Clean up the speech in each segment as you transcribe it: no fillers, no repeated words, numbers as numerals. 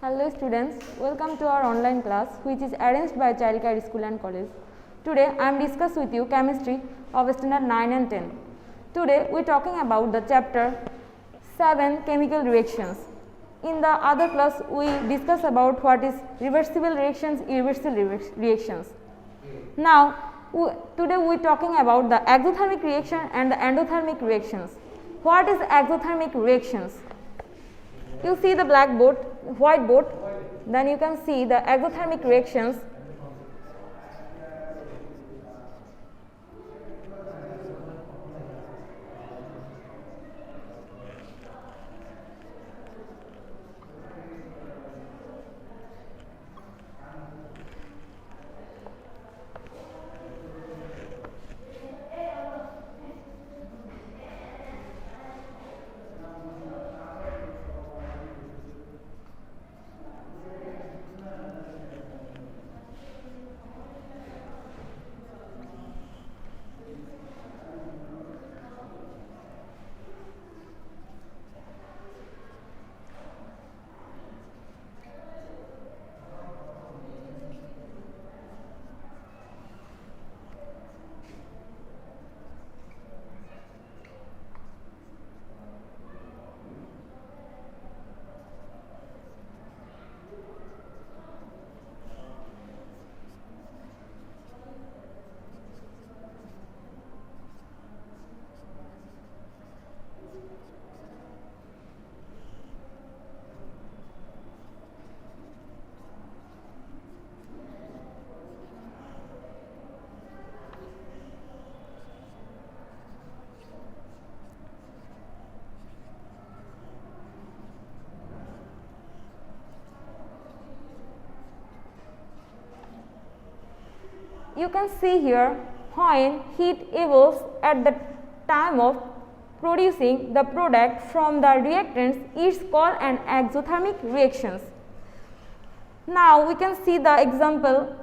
Hello students, welcome to our online class which is arranged by Childcare School and College. Today I am discuss with you chemistry of standard 9 and 10. Today we are talking about the chapter 7 chemical reactions. In the other class we discuss about what is reversible reactions, irreversible reactions. Now today we are talking about the exothermic reaction and the endothermic reactions. What is exothermic reactions? You see the blackboard, whiteboard, then you can see the exothermic reactions. You can see here when heat evolves at the time of producing the product from the reactants is called an exothermic reactions. Now we can see the example.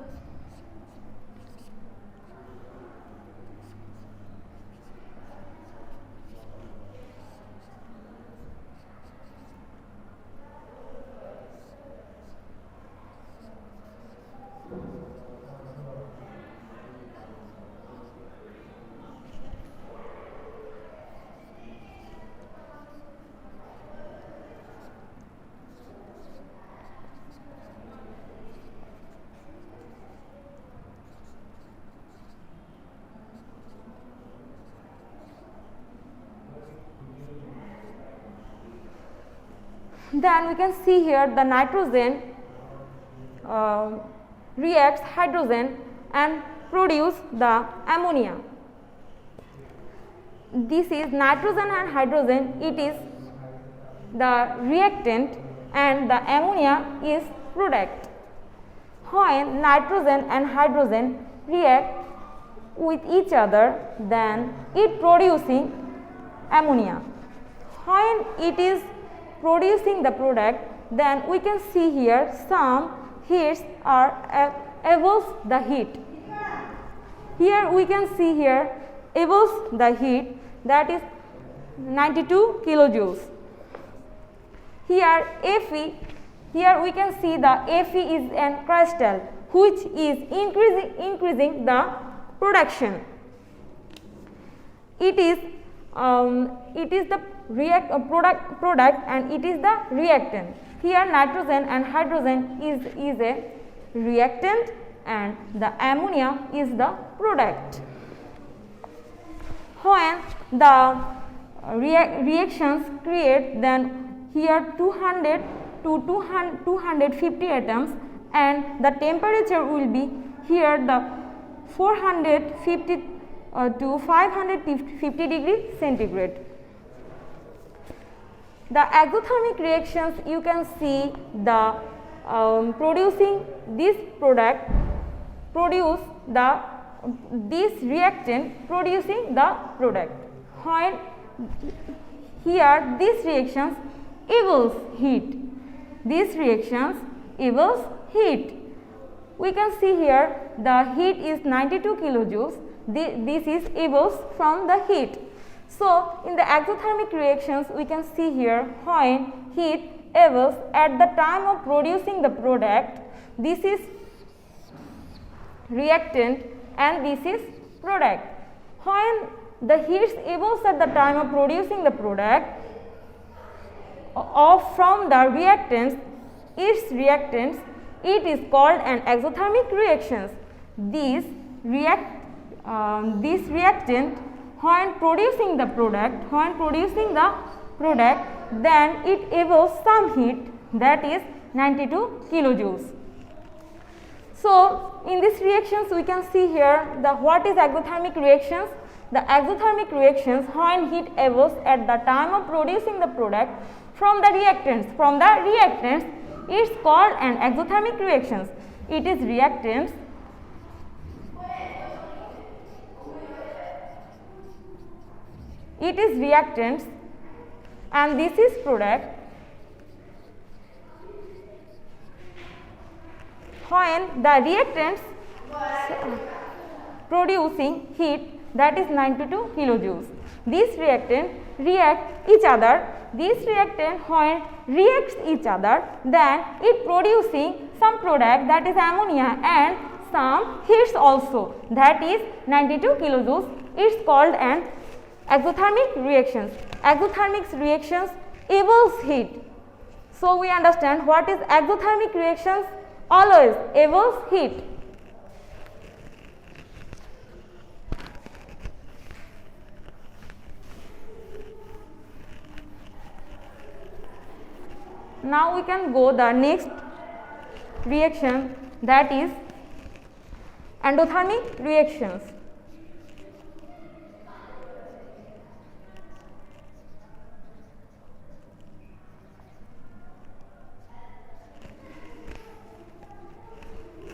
Then we can see here the nitrogen reacts hydrogen and produce the ammonia. This is nitrogen and hydrogen, it is the reactant and the ammonia is product. When nitrogen and hydrogen react with each other, then it producing ammonia. When it is producing the product, then we can see here some heats are evolves the heat. Here we can see here evolves the heat, that is 92 kilojoules. Here Fe, here we can see the Fe is an crystal which is increasing the production. It is the product and it is the reactant. Here nitrogen and hydrogen is a reactant and the ammonia is the product. When the reactions create, then here 200 to 250 atoms and the temperature will be here the 450 to 550 degree centigrade. The exothermic reactions, you can see the producing this product produce the this reactant producing the product. When here these reactions evolves heat, these reactions evolves heat. We can see here the heat is 92 kilojoules. This is evolves from the heat. So in the exothermic reactions we can see here when heat evolves at the time of producing the product. This is reactant and this is product. When the heat evolves at the time of producing the product from the reactants, it is called an exothermic reactions. This reactant when producing the product, then it evolves some heat, that is 92 kilojoules. So in these reactions we can see here what is exothermic reactions. The exothermic reactions when heat evolves at the time of producing the product from the reactants. It's called an exothermic reactions. It is reactants and this is product. When the reactants producing heat, that is 92 kilojoules. These reactants react each other. These reactants when reacts each other, then it producing some product, that is ammonia, and some heats also, that is 92 kilojoules. It's called an exothermic reactions. Exothermic reactions evolves heat. So we understand what is exothermic reactions, always evolves heat. Now we can go the next reaction, that is endothermic reactions.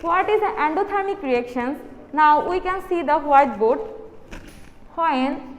What is the endothermic reactions? Now we can see the whiteboard. When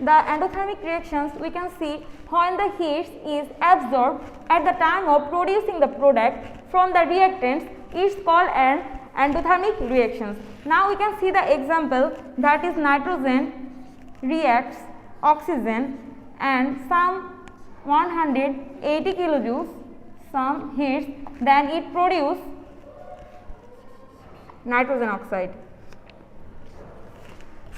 the endothermic reactions, we can see when the heat is absorbed at the time of producing the product from the reactants, it's called an endothermic reactions. Now we can see the example, that is nitrogen reacts oxygen and some 180 kilojoules some heats, then it produces nitrogen oxide.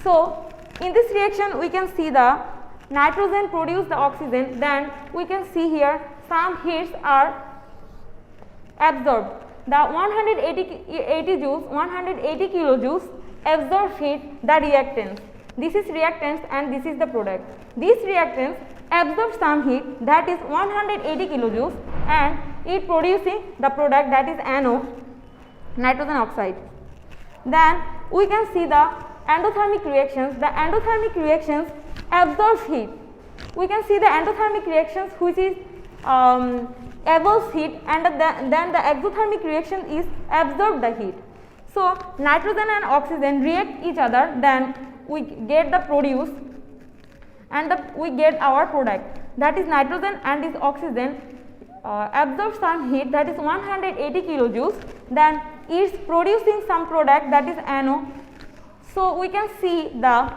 So in this reaction we can see the nitrogen produce the oxygen, then we can see here some heats are absorbed. The 180 kilojoules absorbed heat the reactants. This is reactants and this is the product. These reactants absorb some heat, that is 180 kilojoules, and it producing the product, that is NO, nitrogen oxide. Then we can see the endothermic reactions. The endothermic reactions absorb heat. We can see the endothermic reactions which is absorbs heat, and then the exothermic reaction is absorb the heat. So nitrogen and oxygen react each other, then we get the produce and we get our product, that is nitrogen and this oxygen absorb some heat, that is 180 kilojoules, then it's producing some product, that is NO. So we can see the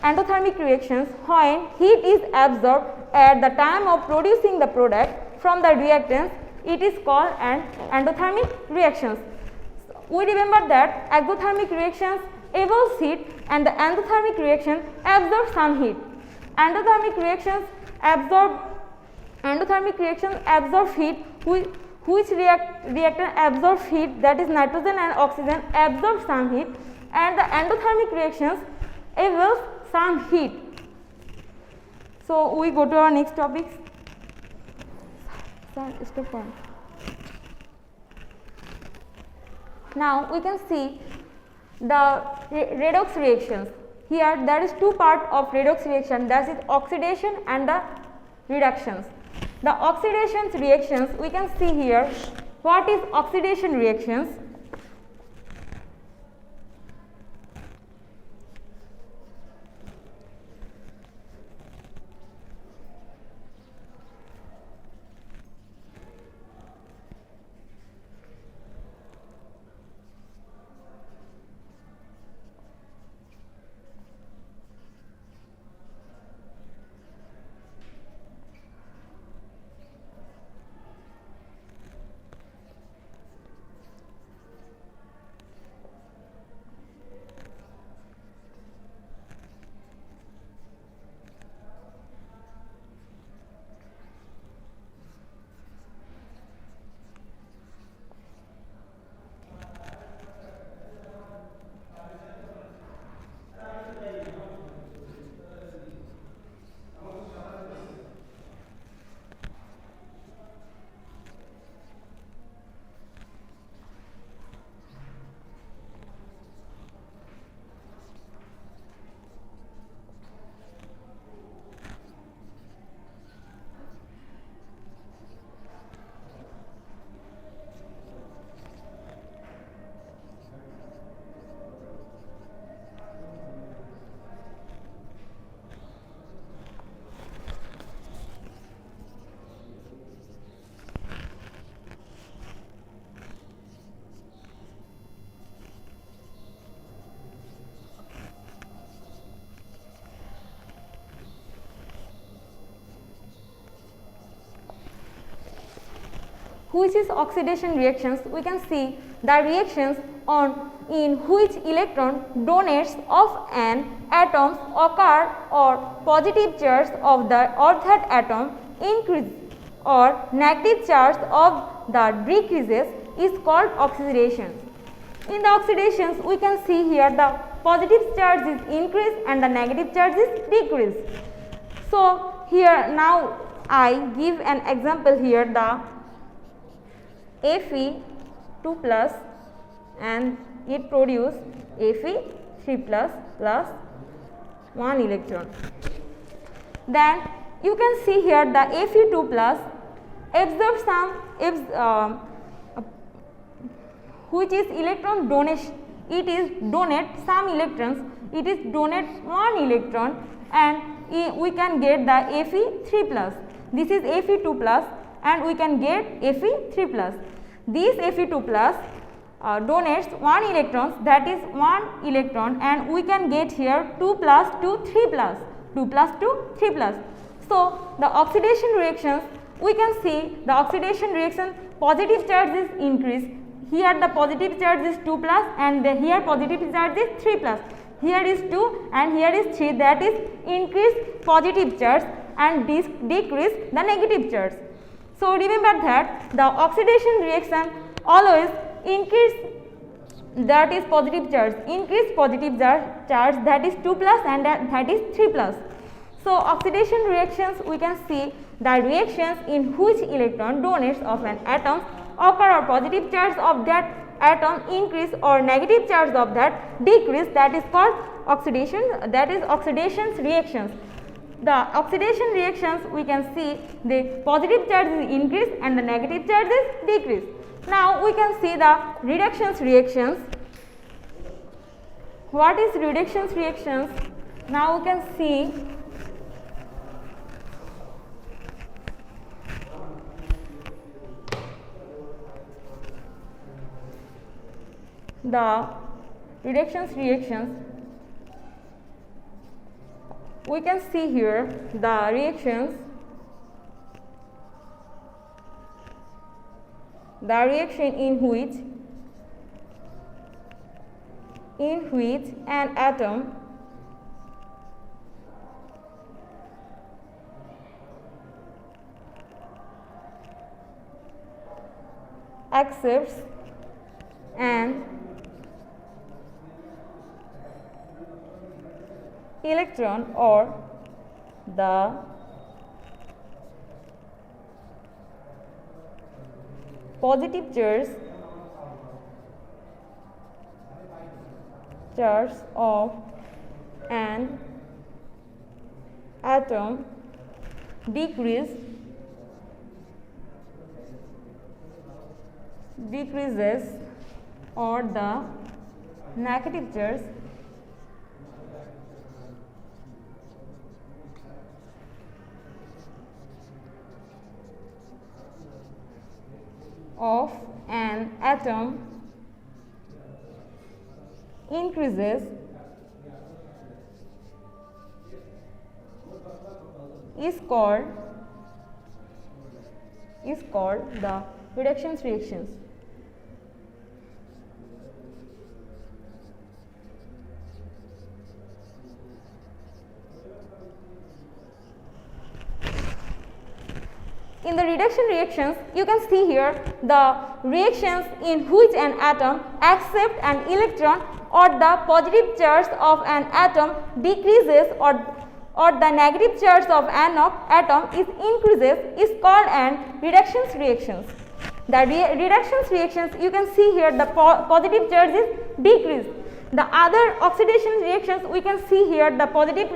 endothermic reactions when heat is absorbed at the time of producing the product from the reactants. It is called an endothermic reactions. We remember that exothermic reactions evolve heat and the endothermic reaction absorb some heat. Endothermic reactions absorb heat, which reactant absorbs heat, that is nitrogen and oxygen absorb some heat, and the endothermic reactions evolve some heat. So we go to our next topic. Step 1. Now we can see the redox reactions. Here there is two parts of redox reaction, that is oxidation and the reductions. The oxidation reactions, we can see here what is oxidation reactions. Which is oxidation reactions? We can see the reactions in which electron donates of an atom occur or positive charge of that atom increase or negative charge of the decreases is called oxidation. In the oxidations, we can see here the positive charge is increased and the negative charge is decreased. So here now I give an example here, the Fe2 plus and it produce Fe3 plus 1 electron. Then you can see here the Fe2 plus absorbs some which is electron donation. It is donate some electrons. It is donate 1 electron and we can get the Fe3 plus. This is Fe2 plus and we can get Fe3 plus. This Fe2 plus donates 1 electrons, that is 1 electron, and we can get here 2 plus 2 3 plus 2 plus 2 3 plus. So the oxidation reactions, we can see the oxidation reaction positive charge is increased. Here the positive charge is 2 plus and here positive charge is 3 plus. Here is 2 and here is 3, that is increased positive charge and decrease the negative charge. So remember that the oxidation reaction always increase, that is positive charge, increase positive charge, that is 2 plus and that is 3 plus. So oxidation reactions, we can see the reactions in which electron donates of an atom occur or positive charge of that atom increase or negative charge of that decrease, that is called oxidation, that is oxidation reactions. The oxidation reactions, we can see the positive charge is increased and the negative charge is decreased. Now we can see the reductions reactions. What is reductions reactions? Now we can see the reductions reactions. we can see here the reactions. The reaction in which an atom accepts an electron or the positive charge of an atom decreases or the negative charge of an atom increases is called the reduction reactions. In the reduction reactions, you can see here the reactions in which an atom accepts an electron or the positive charge of an atom decreases or the negative charge of an atom is increases is called an reduction reactions. The reduction reactions, you can see here the positive charge is decreased. The other oxidation reactions, we can see here the positive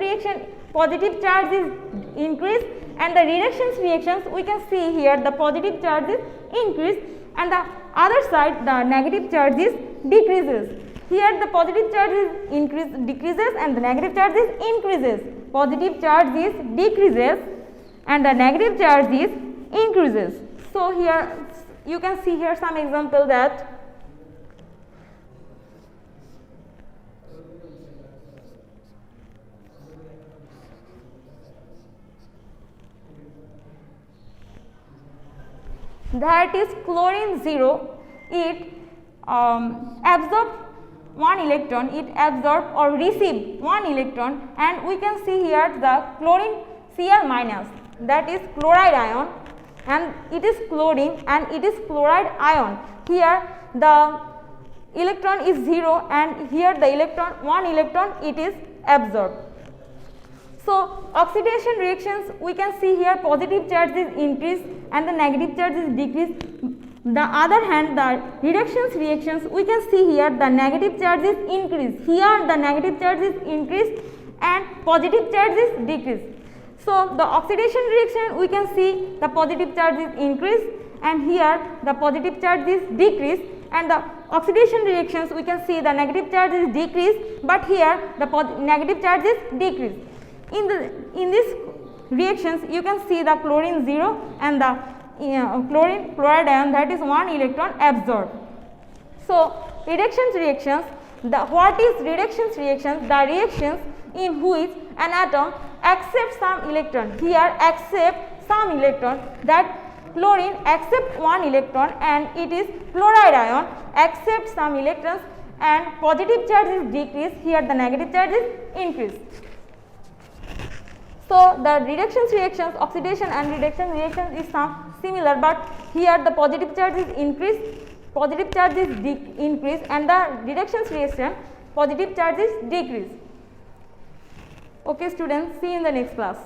charge is increased, and the reduction reactions, we can see here the positive charge is increased, and the other side the negative charge is decreases. Here the positive charge is decreases and the negative charge is increases. Positive charge is decreases and the negative charge is increases. So here you can see here some example that that is chlorine 0, it absorbs one electron, it absorbs or receives one electron, and we can see here the chlorine Cl minus, that is chloride ion, and it is chlorine and it is chloride ion. Here the electron is 0 and here the one electron it is absorbed. So oxidation reactions, we can see here positive charge is increased and the negative charge is decreased. The other hand, the reduction reactions, we can see here the negative charge is increased. Here the negative charge is increased and positive charge is decreased. So the oxidation reaction, we can see the positive charge is increased and here the positive charge is decreased, and the oxidation reactions, we can see the negative charge is decreased, but here the negative charge is decreased. In these reactions, you can see the chlorine 0 and the chlorine chloride ion, that is one electron absorbed. So reduction reactions, what is reduction reactions? The reactions in which an atom accepts some electron. Here accept some electron, that chlorine accepts one electron and it is chloride ion accepts some electrons and positive charge is decreased, here the negative charge is increased. So the reduction reactions, oxidation and reduction reactions is similar, but here the positive charge is increased, positive charge is increased, and the reduction reaction positive charge is decreased. Okay students, see you in the next class.